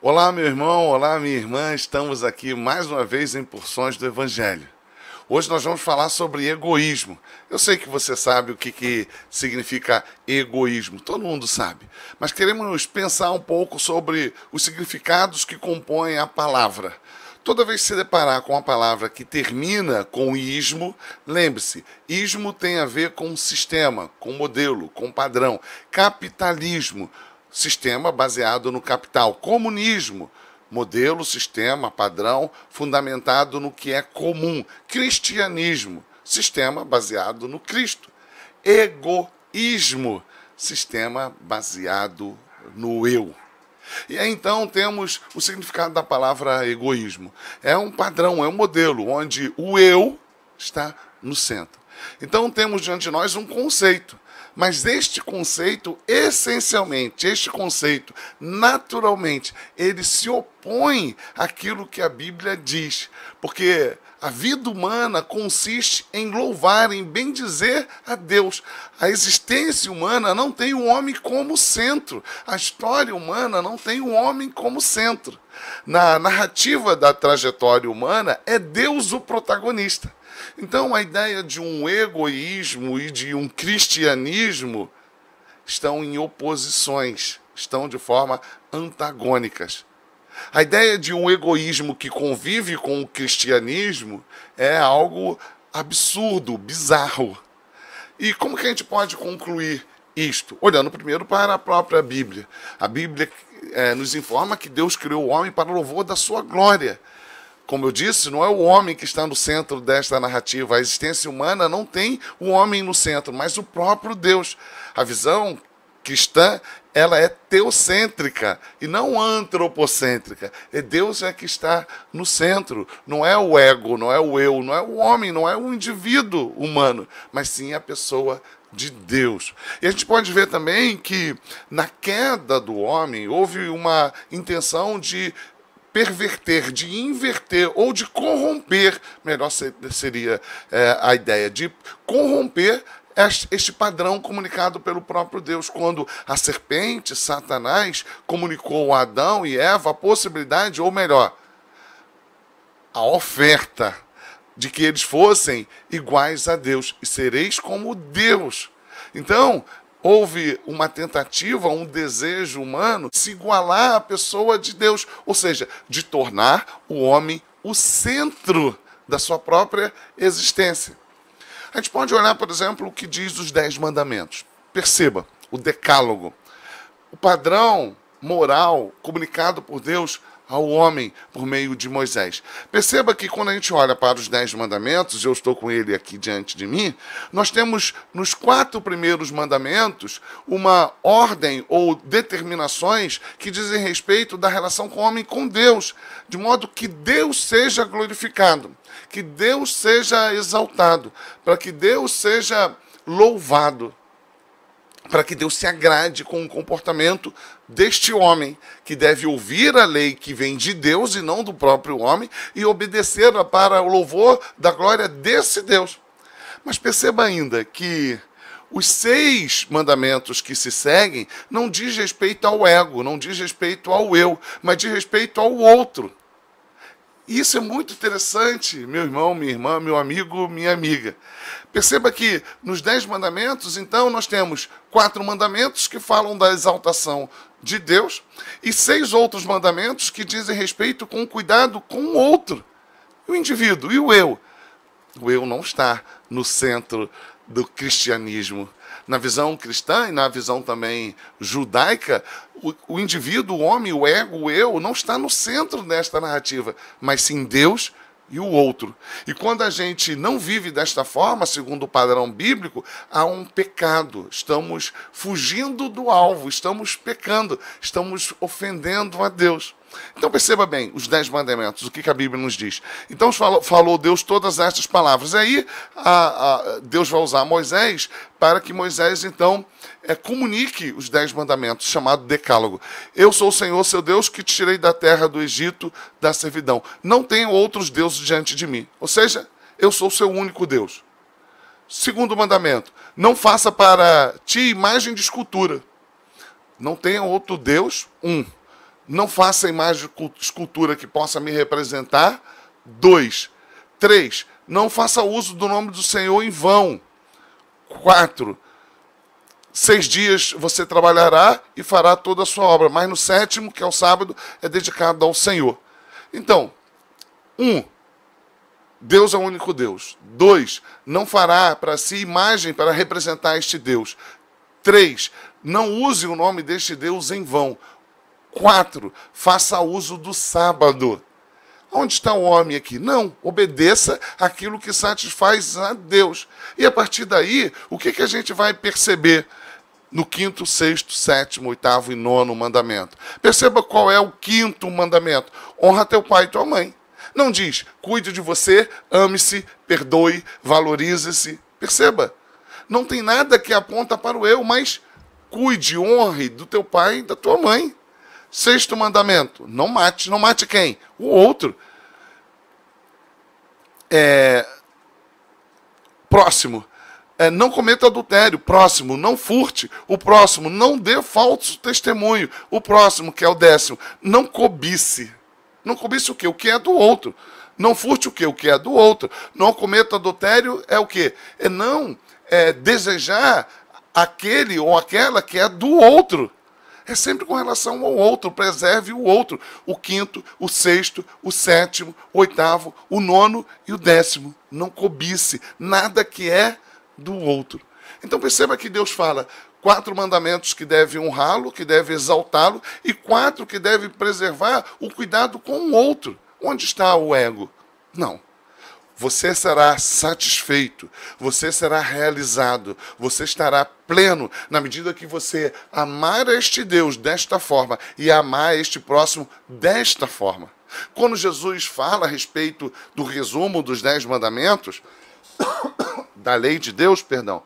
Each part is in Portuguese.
Olá, meu irmão, olá, minha irmã. Estamos aqui mais uma vez em Porções do Evangelho. Hoje nós vamos falar sobre egoísmo. Eu sei que você sabe o que significa egoísmo, todo mundo sabe. Mas queremos pensar um pouco sobre os significados que compõem a palavra. Toda vez que se deparar com uma palavra que termina com ismo, lembre-se, ismo tem a ver com sistema, com modelo, com padrão. Capitalismo, sistema baseado no capital. Comunismo, modelo, sistema, padrão, fundamentado no que é comum. Cristianismo, sistema baseado no Cristo. Egoísmo, sistema baseado no eu. E aí então temos o significado da palavra egoísmo. É um padrão, é um modelo onde o eu está no centro. Então temos diante de nós um conceito. Mas este conceito, essencialmente, este conceito, naturalmente, ele se opõe àquilo que a Bíblia diz. Porque a vida humana consiste em louvar, em bendizer a Deus. A existência humana não tem o homem como centro. A história humana não tem o homem como centro. Na narrativa da trajetória humana, é Deus o protagonista. Então, a ideia de um egoísmo e de um cristianismo estão em oposições, estão de forma antagônicas. A ideia de um egoísmo que convive com o cristianismo é algo absurdo, bizarro. E como que a gente pode concluir isto? Olhando primeiro para a própria Bíblia. A Bíblia nos informa que Deus criou o homem para o louvor da sua glória. Como eu disse, não é o homem que está no centro desta narrativa. A existência humana não tem o homem no centro, mas o próprio Deus. A visão cristã, ela é teocêntrica e não antropocêntrica. É Deus que está no centro. Não é o ego, não é o eu, não é o homem, não é o indivíduo humano, mas sim a pessoa de Deus. E a gente pode ver também que na queda do homem houve uma intenção de perverter, de inverter ou de corromper, melhor seria a ideia de corromper este padrão comunicado pelo próprio Deus, quando a serpente, Satanás, comunicou a Adão e Eva a possibilidade, ou melhor, a oferta de que eles fossem iguais a Deus, e sereis como Deus. Então, houve uma tentativa, um desejo humano de se igualar à pessoa de Deus, ou seja, de tornar o homem o centro da sua própria existência. A gente pode olhar, por exemplo, o que diz os 10 mandamentos. Perceba, o decálogo. O padrão moral comunicado por Deus ao homem por meio de Moisés. Perceba que quando a gente olha para os 10 mandamentos, eu estou com ele aqui diante de mim, nós temos nos 4 primeiros mandamentos uma ordem ou determinações que dizem respeito da relação com o homem com Deus, de modo que Deus seja glorificado, que Deus seja exaltado, para que Deus seja louvado, para que Deus se agrade com o comportamento deste homem, que deve ouvir a lei que vem de Deus e não do próprio homem, e obedecê-la para o louvor da glória desse Deus. Mas perceba ainda que os 6 mandamentos que se seguem não diz respeito ao ego, não diz respeito ao eu, mas diz respeito ao outro. E isso é muito interessante, meu irmão, minha irmã, meu amigo, minha amiga. Perceba que nos 10 mandamentos, então, nós temos 4 mandamentos que falam da exaltação de Deus e 6 outros mandamentos que dizem respeito com cuidado com o outro, o indivíduo e o eu. O eu não está no centro do cristianismo. Na visão cristã e na visão também judaica, o indivíduo, o homem, o ego, o eu, não está no centro desta narrativa, mas sim Deus e o outro. E quando a gente não vive desta forma, segundo o padrão bíblico, há um pecado. Estamos fugindo do alvo, estamos pecando, estamos ofendendo a Deus. Então perceba bem os 10 mandamentos, o que a Bíblia nos diz. Então falou Deus todas estas palavras. E aí Deus vai usar Moisés para que Moisés então comunique os 10 mandamentos, chamado decálogo. Eu sou o Senhor, seu Deus, que te tirei da terra do Egito, da servidão. Não tenho outros deuses diante de mim. Ou seja, eu sou o seu único Deus. Segundo mandamento, não faça para ti imagem de escultura. Não tenha outro Deus, um. não faça imagem de escultura que possa me representar. 2. 3. Não faça uso do nome do Senhor em vão. 4. 6 dias você trabalhará e fará toda a sua obra, mas no 7º, que é o sábado, é dedicado ao Senhor. Então, 1. Deus é o único Deus. 2. Não fará para si imagem para representar este Deus. 3. Não use o nome deste Deus em vão. 4. Faça uso do sábado. Onde está o homem aqui? Não, obedeça aquilo que satisfaz a Deus. E a partir daí, o que a gente vai perceber no 5º, 6º, 7º, 8º e 9º mandamento? Perceba qual é o 5º mandamento. Honra teu pai e tua mãe. Não diz, cuide de você, ame-se, perdoe, valorize-se. Perceba, não tem nada que aponta para o eu, mas cuide, honre do teu pai e da tua mãe. 6º mandamento, não mate. Não mate quem? O outro. Próximo, não cometa adultério. Próximo, não furte. O próximo, não dê falso testemunho. O próximo, que é o 10º, não cobice. Não cobice o quê? O que é do outro. Não furte o quê? O que é do outro. Não cometa adultério é o quê? Desejar aquele ou aquela que é do outro. É sempre com relação ao outro, preserve o outro. O 5º, o 6º, o 7º, o 8º, o 9º e o 10º. Não cobice nada que é do outro. Então perceba que Deus fala 4 mandamentos que deve honrá-lo, que deve exaltá-lo, e 4 que deve preservar o cuidado com o outro. Onde está o ego? Não. Você será satisfeito, você será realizado, você estará pleno na medida que você amar este Deus desta forma e amar este próximo desta forma. Quando Jesus fala a respeito do resumo dos 10 mandamentos, da lei de Deus, perdão,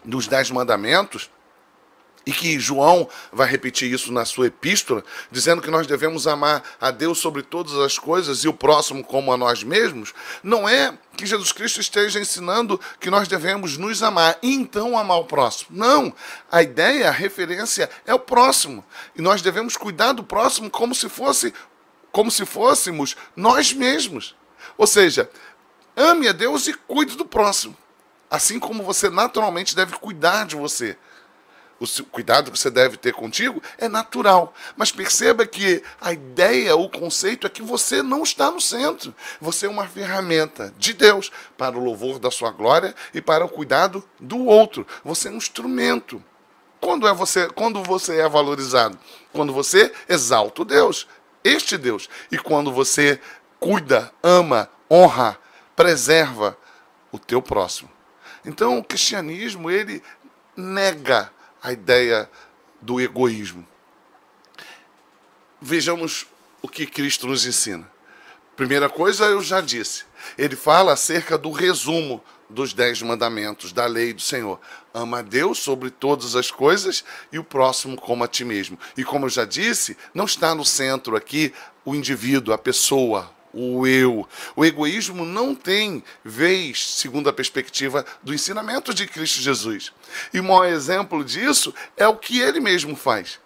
dos 10 mandamentos, e que João vai repetir isso na sua epístola, dizendo que nós devemos amar a Deus sobre todas as coisas e o próximo como a nós mesmos, não é que Jesus Cristo esteja ensinando que nós devemos nos amar e então amar o próximo. Não, a ideia, a referência é o próximo. E nós devemos cuidar do próximo como se fôssemos nós mesmos. Ou seja, ame a Deus e cuide do próximo. Assim como você naturalmente deve cuidar de você. O cuidado que você deve ter contigo é natural. Mas perceba que a ideia, o conceito é que você não está no centro. Você é uma ferramenta de Deus para o louvor da sua glória e para o cuidado do outro. Você é um instrumento. Quando você é valorizado? Quando você exalta o Deus, este Deus. E quando você cuida, ama, honra, preserva o teu próximo. Então o cristianismo, ele nega a ideia do egoísmo. Vejamos o que Cristo nos ensina. Primeira coisa, eu já disse. Ele fala acerca do resumo dos 10 mandamentos, da lei do Senhor. Ama a Deus sobre todas as coisas e o próximo como a ti mesmo. E como eu já disse, não está no centro aqui o indivíduo, a pessoa, o eu. O egoísmo não tem vez, segundo a perspectiva do ensinamento de Cristo Jesus. E o maior exemplo disso é o que ele mesmo faz.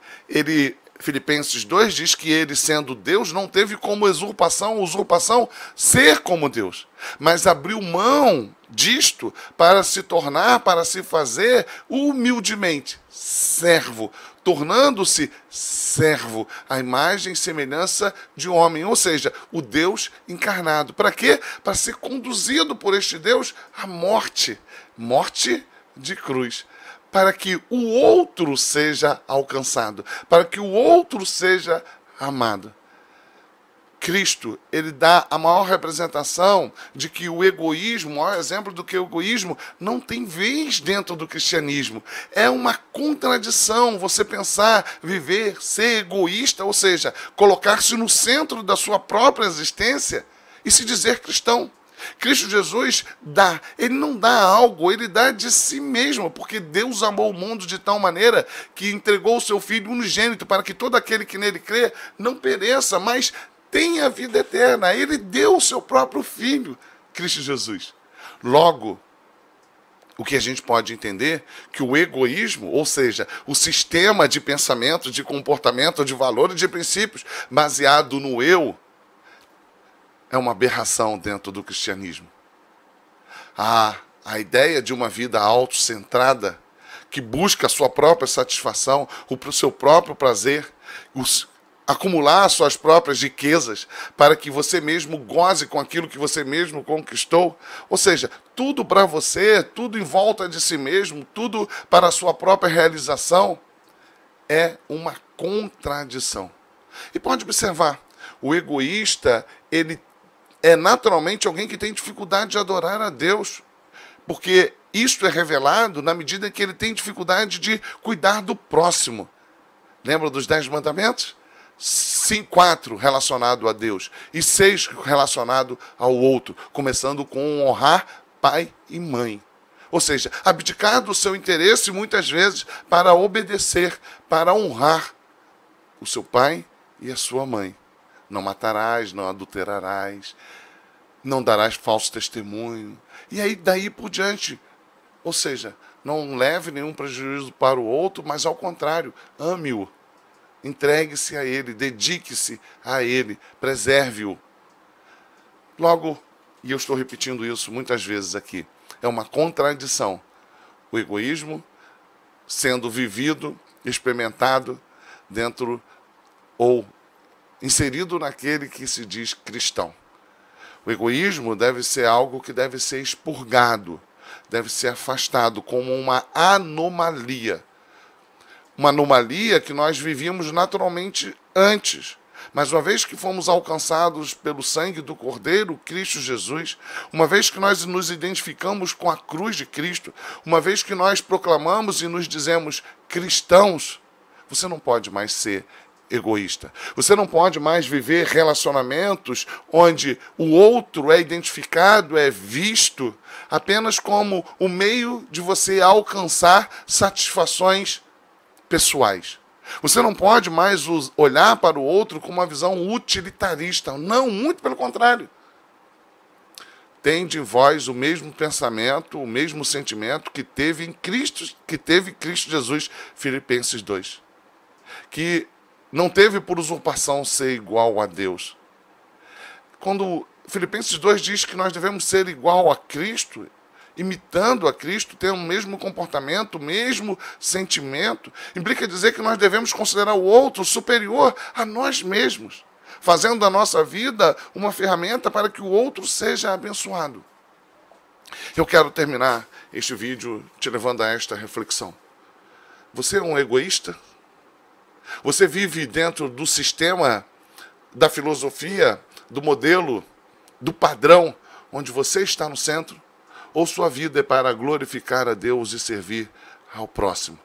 Filipenses 2 diz que ele, sendo Deus, não teve como usurpação ser como Deus, mas abriu mão disto para se fazer humildemente servo, tornando-se servo, à imagem e semelhança de homem, ou seja, o Deus encarnado. Para quê? Para ser conduzido por este Deus à morte de cruz, para que o outro seja alcançado, para que o outro seja amado. Cristo, ele dá a maior representação de que o egoísmo, o maior exemplo do que o egoísmo, não tem vez dentro do cristianismo. É uma contradição você pensar, viver, ser egoísta, ou seja, colocar-se no centro da sua própria existência e se dizer cristão. Cristo Jesus ele não dá algo, ele dá de si mesmo, porque Deus amou o mundo de tal maneira que entregou o seu Filho unigênito para que todo aquele que nele crê não pereça, mas tenha a vida eterna. Ele deu o seu próprio Filho, Cristo Jesus. Logo, o que a gente pode entender que o egoísmo, ou seja, o sistema de pensamento, de comportamento, de valores, de princípios baseado no eu, é uma aberração dentro do cristianismo. A ideia de uma vida autocentrada, que busca a sua própria satisfação, o seu próprio prazer, acumular suas próprias riquezas para que você mesmo goze com aquilo que você mesmo conquistou. Ou seja, tudo para você, tudo em volta de si mesmo, tudo para a sua própria realização, é uma contradição. E pode observar, o egoísta, ele é naturalmente alguém que tem dificuldade de adorar a Deus, porque isto é revelado na medida em que ele tem dificuldade de cuidar do próximo. Lembra dos 10 mandamentos? 4 relacionado a Deus e 6 relacionado ao outro, começando com honrar pai e mãe. Ou seja, abdicar do seu interesse muitas vezes para obedecer, para honrar o seu pai e a sua mãe. Não matarás, não adulterarás, não darás falso testemunho. E aí daí por diante. Ou seja, não leve nenhum prejuízo para o outro, mas ao contrário, ame-o. Entregue-se a ele, dedique-se a ele, preserve-o. Logo, e eu estou repetindo isso muitas vezes aqui, é uma contradição. O egoísmo sendo vivido, experimentado dentro ou inserido naquele que se diz cristão. O egoísmo deve ser algo que deve ser expurgado, deve ser afastado como uma anomalia. Uma anomalia que nós vivíamos naturalmente antes. Mas uma vez que fomos alcançados pelo sangue do Cordeiro, Cristo Jesus, uma vez que nós nos identificamos com a cruz de Cristo, uma vez que nós proclamamos e nos dizemos cristãos, você não pode mais ser egoísta. Você não pode mais viver relacionamentos onde o outro é identificado, é visto apenas como o meio de você alcançar satisfações pessoais. Você não pode mais olhar para o outro com uma visão utilitarista. Não, muito pelo contrário. Tende em vós o mesmo pensamento, o mesmo sentimento que teve em Cristo, que teve Cristo Jesus, Filipenses 2. Que não teve por usurpação ser igual a Deus. Quando Filipenses 2 diz que nós devemos ser igual a Cristo, imitando a Cristo, ter o mesmo comportamento, o mesmo sentimento, implica dizer que nós devemos considerar o outro superior a nós mesmos, fazendo da nossa vida uma ferramenta para que o outro seja abençoado. Eu quero terminar este vídeo te levando a esta reflexão. Você é um egoísta? Você vive dentro do sistema, da filosofia, do modelo, do padrão, onde você está no centro? Ou sua vida é para glorificar a Deus e servir ao próximo?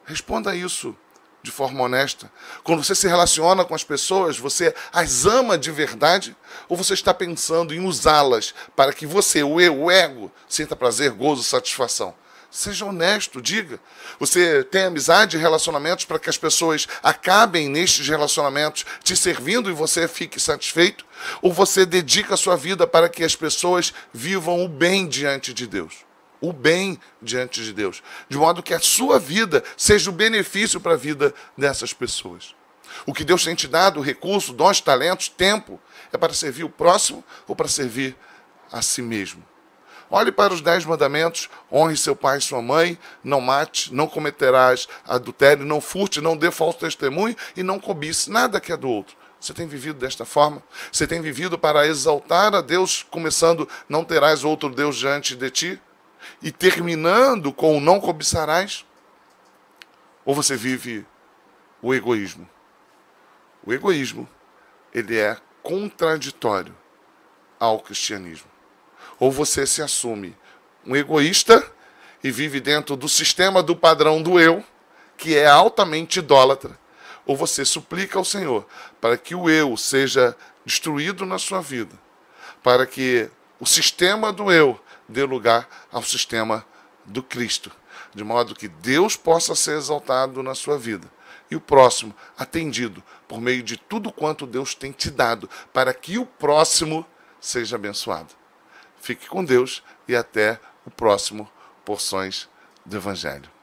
Responda isso de forma honesta. Quando você se relaciona com as pessoas, você as ama de verdade? Ou você está pensando em usá-las para que você, o eu, o ego, sinta prazer, gozo, satisfação? Seja honesto, diga. Você tem amizade e relacionamentos para que as pessoas acabem nestes relacionamentos te servindo e você fique satisfeito? Ou você dedica a sua vida para que as pessoas vivam o bem diante de Deus? O bem diante de Deus. De modo que a sua vida seja o benefício para a vida dessas pessoas. O que Deus tem te dado, recurso, dons, talentos, tempo, é para servir o próximo ou para servir a si mesmo? Olhe para os 10 mandamentos: honre seu pai e sua mãe, não mate, não cometerás adultério, não furte, não dê falso testemunho e não cobice nada que é do outro. Você tem vivido desta forma? Você tem vivido para exaltar a Deus, começando, não terás outro Deus diante de ti, e terminando com o não cobiçarás? Ou você vive o egoísmo? O egoísmo, ele é contraditório ao cristianismo. Ou você se assume um egoísta e vive dentro do sistema do padrão do eu, que é altamente idólatra, ou você suplica ao Senhor para que o eu seja destruído na sua vida, para que o sistema do eu dê lugar ao sistema do Cristo, de modo que Deus possa ser exaltado na sua vida e o próximo atendido por meio de tudo quanto Deus tem te dado, para que o próximo seja abençoado. Fique com Deus e até o próximo porções do Evangelho.